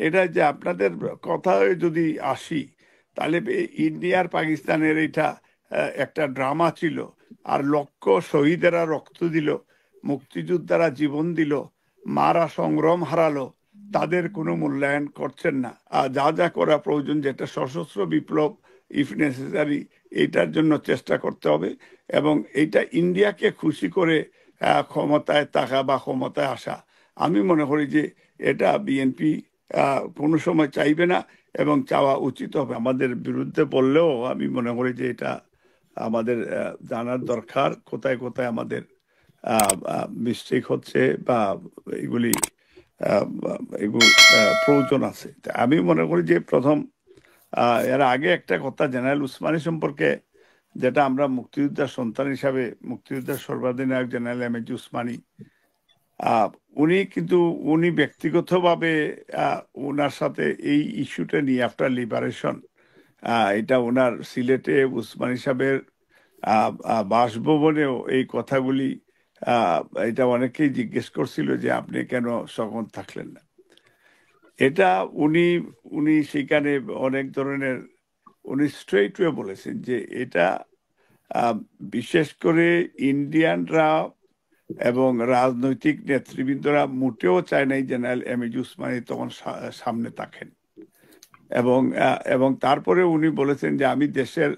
এটা যে আপনাদের কথায় যদি আসি, তাহলে ইন্ডিয়ার পাকিস্তানের এটা একটা ড্রামা ছিল। আর লক্ষ শহীদেরা রক্ত দিল, মুক্তিযোদ্ধারা জীবন দিল, মারা সংগ্রাম হারালো, তাদের কোনো মূল্যায়ন করছেন না। আর যা যা করা প্রয়োজন, যেটা সশস্ত্র বিপ্লব ইফ নেসেসারি, এইটার জন্য চেষ্টা করতে হবে। এবং এইটা ইন্ডিয়াকে খুশি করে ক্ষমতায় থাকা বা ক্ষমতায় আসা, আমি মনে করি যে এটা বিএনপি কোনো সময় চাইবে না এবং চাওয়া উচিত হবে। আমাদের বিরুদ্ধে বললেও আমি মনে করি যে এটা আমাদের জানার দরকার কোথায় কোথায় আমাদের মিস্টেক হচ্ছে বা এগুলি এগুলো প্রয়োজন আছে। তা আমি মনে করি যে প্রথম এর আগে একটা কথা জেনারেল উসমানী সম্পর্কে, যেটা আমরা মুক্তিযোদ্ধার সন্তান হিসাবে, মুক্তিযোদ্ধার সর্বাধিনায়ক জেনারেল এম এ জি উসমানী, আহ, উনি ব্যক্তিগতভাবে ওনার সাথে এই ইস্যুটা নিয়ে আফটার লিবারেশন, এটা ওনার সিলেটে উসমানী সাহেবের বাসভবনেও এই কথাগুলি, আহ, এটা অনেকেই জিজ্ঞেস করছিল যে আপনি কেন সখন থাকলেন না। এটা উনি উনি সেখানে অনেক ধরনের, উনি স্ট্রেইট ওয়ে বলেছেন যে এটা আহ, বিশেষ করে ইন্ডিয়ানরা এবং রাজনৈতিক নেতৃবৃন্দরা মোটেও চায় নাই জেনারেল এম এ জি উসমানী তখন সামনে থাকেন। এবং তারপরে উনি বলেছেন যে আমি দেশের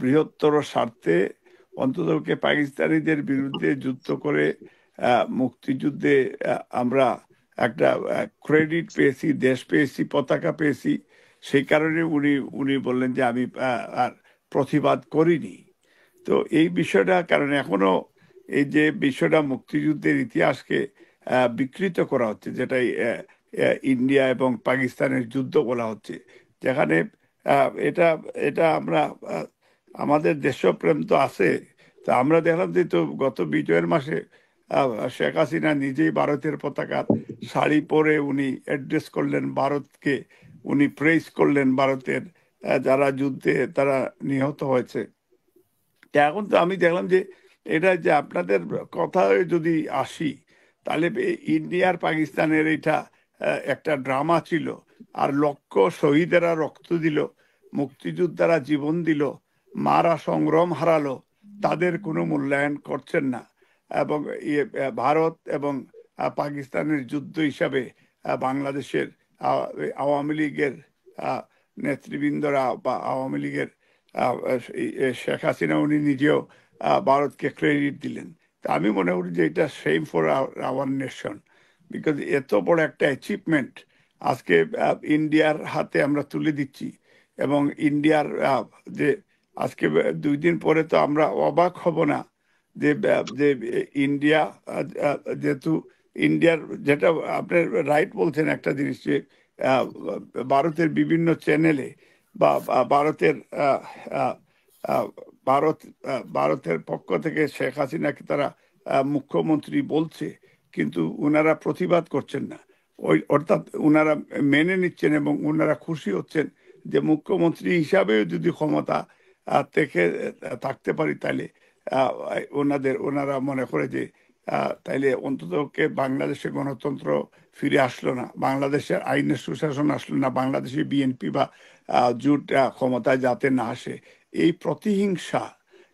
বৃহত্তর স্বার্থে অন্ততপক্ষে পাকিস্তানিদের বিরুদ্ধে যুদ্ধ করে মুক্তিযুদ্ধে আমরা একটা ক্রেডিট পেয়েছি, দেশ পেয়েছি, পতাকা পেয়েছি। সেই কারণে উনি উনি বললেন যে আমি আর প্রতিবাদ করিনি। তো এই বিষয়টা কারণে এখনো এই যে বিষয়টা মুক্তিযুদ্ধের ইতিহাসকে বিকৃত করা হচ্ছে, যেটা ইন্ডিয়া এবং পাকিস্তানের যুদ্ধ বলা হচ্ছে, যেখানে এটা এটা আমরা আমাদের দেশপ্রেম তো আছে। তা আমরা দেখলাম যে তো গত বিজয়ের মাসে শেখ হাসিনা নিজেই ভারতের পতাকার শাড়ি পরে উনি অ্যাড্রেস করলেন ভারতকে, উনি প্রেস করলেন ভারতের যারা যুদ্ধে তারা নিহত হয়েছে। তা এখন তো আমি দেখলাম যে এটা যে আপনাদের কথায় যদি আসি, তাহলে ইন্ডিয়ার পাকিস্তানের এটা একটা ড্রামা ছিল। আর লক্ষ শহীদেরা রক্ত দিল, মুক্তিযোদ্ধারা জীবন দিল, মারা সংগ্রাম হারালো, তাদের কোনো মূল্যায়ন করছেন না। এবং ভারত এবং পাকিস্তানের যুদ্ধ হিসাবে বাংলাদেশের আওয়ামী লীগের নেতৃবৃন্দরা বা আওয়ামী লীগের শেখ হাসিনা উনি নিজেও ভারতকে ক্রেডিট দিলেন। তা আমি মনে করি যে এটা same for our nation, because এত বড় একটা অ্যাচিভমেন্ট আজকে ইন্ডিয়ার হাতে আমরা তুলে দিচ্ছি। এবং ইন্ডিয়ার যে আজকে 2 দিন পরে তো আমরা অবাক হব না যে যে ইন্ডিয়া যেহেতু ইন্ডিয়ার, যেটা আপনি রাইট বলছেন একটা জিনিস, যে আহ, ভারতের বিভিন্ন চ্যানেলে বা ভারতের আহ, আহ, আহ, ভারত ভারতের পক্ষ থেকে শেখ হাসিনাকে তারা মুখ্যমন্ত্রী বলছে, কিন্তু উনারা প্রতিবাদ করছেন না। অর্থাৎ উনারা মেনে নিচ্ছেন এবং উনারা খুশি হচ্ছেন যে মুখ্যমন্ত্রী হিসাবেও যদি ক্ষমতা থেকে থাকতে পারি, তাহলে আহ, ওনারা মনে করে যে তাইলে অন্ততকে বাংলাদেশে গণতন্ত্র ফিরে আসলো না, বাংলাদেশের আইনের সুশাসন আসলো না, বাংলাদেশে বিএনপি বা জোট ক্ষমতায় যাতে না আসে। এই প্রতিহিংসা,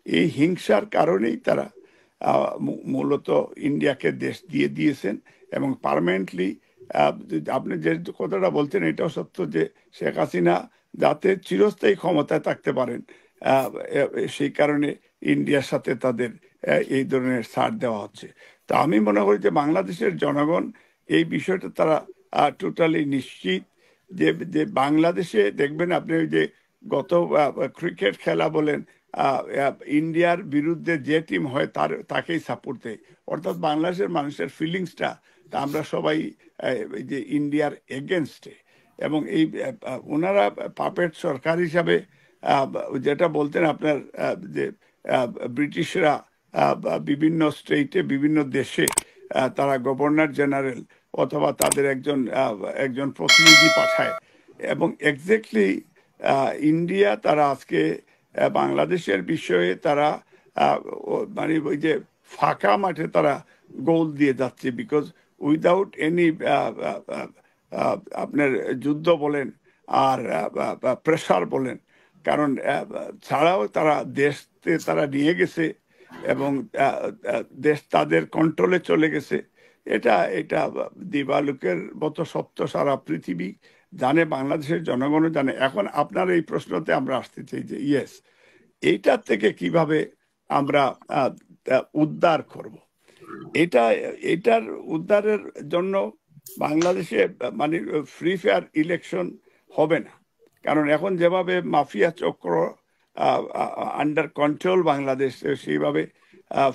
এই হিংসার কারণেই তারা মূলত ইন্ডিয়াকে দেশ দিয়ে দিয়েছেন। এবং পার্মানেন্টলি আপনি যে কথাটা বলছেন এটাও সত্য যে শেখ হাসিনা যাতে চিরস্থায়ী ক্ষমতায় থাকতে পারেন, আহ, সেই কারণে ইন্ডিয়ার সাথে তাদের এই ধরনের ছাড় দেওয়া হচ্ছে। তো আমি মনে করি যে বাংলাদেশের জনগণ এই বিষয়টা তারা টোটালি নিশ্চিত যে যে বাংলাদেশে দেখবেন আপনি ওই যে গত ক্রিকেট খেলা বলেন, ইন্ডিয়ার বিরুদ্ধে যে টিম হয় তাকেই সাপোর্ট দেয়। অর্থাৎ বাংলাদেশের মানুষের ফিলিংসটা, তা আমরা সবাই এই যে ইন্ডিয়ার এগেনস্টে। এবং এই ওনারা পাপেট সরকার হিসাবে যেটা বলতেন আপনার যে আহ, ব্রিটিশরা বিভিন্ন স্টেটে বিভিন্ন দেশে তারা গভর্নর জেনারেল অথবা তাদের একজন একজন প্রতিনিধি পাঠায়। এবং এক্স্যাক্টলি ইন্ডিয়া তারা আজকে বাংলাদেশের বিষয়ে তারা মানে ওই যে ফাঁকা মাঠে তারা গোল দিয়ে যাচ্ছে, বিকজ উইদাউট এনি আপনার যুদ্ধ বলেন আর প্রেসার বলেন, কারণ ছাড়াও তারা দেশকে তারা নিয়ে গেছে এবং দেশ তাদের কন্ট্রোলে চলে গেছে। এটা এটা দিবালুকের মতো সত্য সারা পৃথিবী জানে, বাংলাদেশের জনগণও জানে। এখন আপনার এই প্রশ্নতে আমরা আসতে চাই যে ইয়েস, এইটার থেকে কিভাবে আমরা উদ্ধার করব। এটা এটার উদ্ধারের জন্য বাংলাদেশে মানে ফ্রি ফেয়ার ইলেকশন হবে না, কারণ এখন যেভাবে মাফিয়া চক্র আন্ডার কন্ট্রোল বাংলাদেশ, সেইভাবে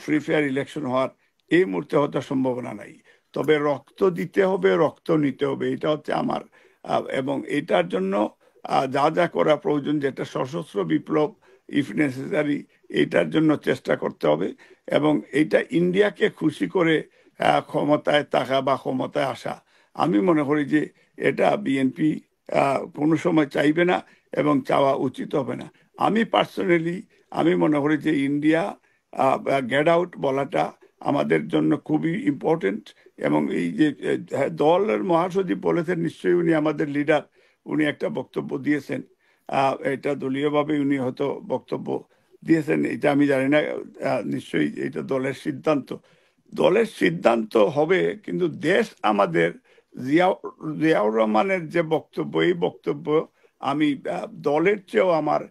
ফ্রি ফেয়ার ইলেকশন হওয়ার এই মুহূর্তে হয়তো সম্ভাবনা নাই। তবে রক্ত দিতে হবে, রক্ত নিতে হবে, এটা হচ্ছে আমার এবং এটার জন্য যা যা করা প্রয়োজন, যেটা সশস্ত্র বিপ্লব ইফ নেসেসারি, এটার জন্য চেষ্টা করতে হবে। এবং এটা ইন্ডিয়াকে খুশি করে ক্ষমতায় থাকা বা ক্ষমতায় আসা, আমি মনে করি যে এটা বিএনপি কোনো সময় চাইবে না এবং চাওয়া উচিত হবে না। আমি পার্সোনালি আমি মনে করি যে ইন্ডিয়া গেট আউট বলাটা আমাদের জন্য খুবই ইম্পর্টেন্ট। এবং এই যে দলের মহাসচিব বলেছেন, নিশ্চয়ই উনি আমাদের লিডার, উনি একটা বক্তব্য দিয়েছেন, এটা দলীয়ভাবে উনি হয়তো বক্তব্য দিয়েছেন, এটা আমি জানি না, নিশ্চয়ই এটা দলের সিদ্ধান্ত। দলের সিদ্ধান্ত হবে, কিন্তু দেশ আমাদের জিয়াউর রহমানের যে বক্তব্য, এই বক্তব্য আমি দলের চেয়েও আমার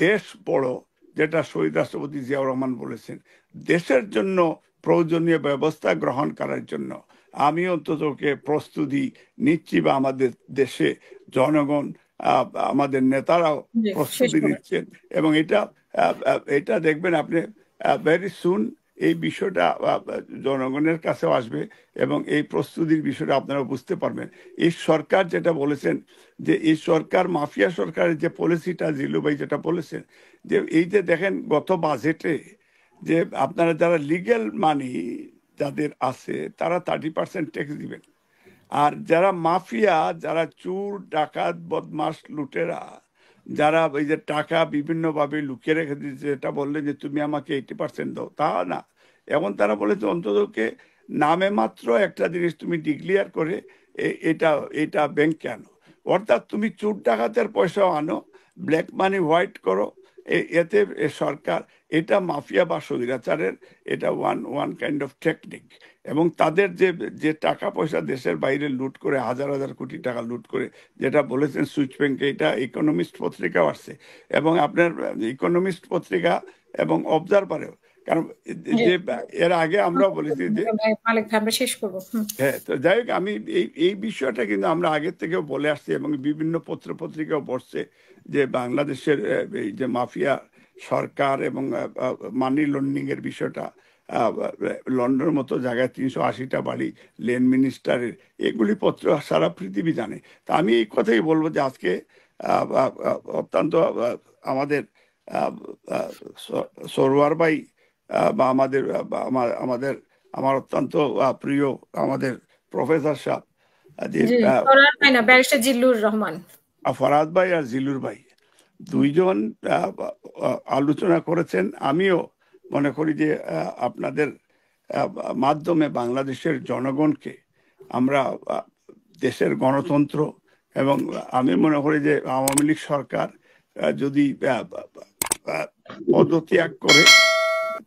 দেশ বড়, যেটা শহীদ রাষ্ট্রপতি জিয়াউর রহমান বলেছেন। দেশের জন্য প্রয়োজনীয় ব্যবস্থা গ্রহণ করার জন্য আমি অন্ততকে প্রস্তুতি নিচ্ছি, বা আমাদের দেশে জনগণ আমাদের নেতারাও প্রস্তুতি নিচ্ছেন। এবং এটা এটা দেখবেন আপনি ভেরি সুন এই বিষয়টা জনগণের কাছেও আসবে এবং এই প্রস্তুতির বিষয়টা আপনারা বুঝতে পারবেন। এই সরকার যেটা বলেছেন যে এই সরকার মাফিয়া সরকারের যে পলিসিটা, জিলু ভাই যেটা বলেছেন, যে এই যে দেখেন গত বাজেটে যে আপনারা যারা লিগ্যাল মানি যাদের আছে তারা 30% ট্যাক্স দিবেন, আর যারা মাফিয়া, যারা চোর ডাকাত বদমাস লুটেরা, যারা এই যে টাকা বিভিন্নভাবে লুকিয়ে রেখে দিচ্ছে, এটা বললেন যে তুমি আমাকে 80% দাও, তা না। এখন তারা বলেছে অন্ততকে নামে মাত্র একটা জিনিস তুমি ডিক্লিয়ার করে এটা এটা ব্যাংকে আনো, অর্থাৎ তুমি চোর ডাকাতের পয়সাও আনো, ব্ল্যাক মানি হোয়াইট করো। এতে সরকার, এটা মাফিয়া বা স্বৈরাচারের এটা one one kind of technique. এবং তাদের যে যে টাকা পয়সা দেশের বাইরে লুট করে, হাজার হাজার কোটি টাকা লুট করে, যেটা বলেছেন সুইচ ব্যাংকে, এটা ইকোনমিস্ট পত্রিকাও আসছে এবং আপনার ইকোনমিস্ট পত্রিকা এবং অবজারভারেও। কারণ যে এর আগে আমরা বলেছি যে শেষ করবো। হ্যাঁ, তো যাই হোক, আমি এই এই বিষয়টা কিন্তু আমরা আগের থেকেও বলে আসছি এবং বিভিন্ন পত্র পত্রিকাও পড়ছে যে বাংলাদেশের এই যে মাফিয়া সরকার এবং মানি লন্ডারিং এর বিষয়টা, লন্ডনের মতো জায়গায় 380টা বাড়ি, লেন মিনিস্টারের, এগুলি পত্র সারা পৃথিবী জানে। তা আমি এই কথাই বলবো যে আজকে অত্যন্ত আমাদের সরোয়ার ভাই বা আমাদের আমাদের আমার অত্যন্ত প্রিয় আমাদের প্রফেসর সাহেব যে ব্যারিস্টার জিল্লুর রহমান, ফরহাদ ভাই আর জিলুর ভাই, দুইজন আলোচনা করেছেন। আমিও মনে করি যে আপনাদের মাধ্যমে বাংলাদেশের জনগণকে আমরা দেশের গণতন্ত্র, এবং আমি মনে করি যে আওয়ামী লীগ সরকার যদি পদত্যাগ করে,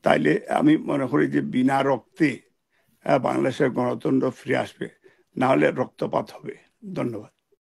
তাইলে আমি মনে করি যে বিনা রক্তে বাংলাদেশের গণতন্ত্র ফিরে আসবে, না হলে রক্তপাত হবে। ধন্যবাদ।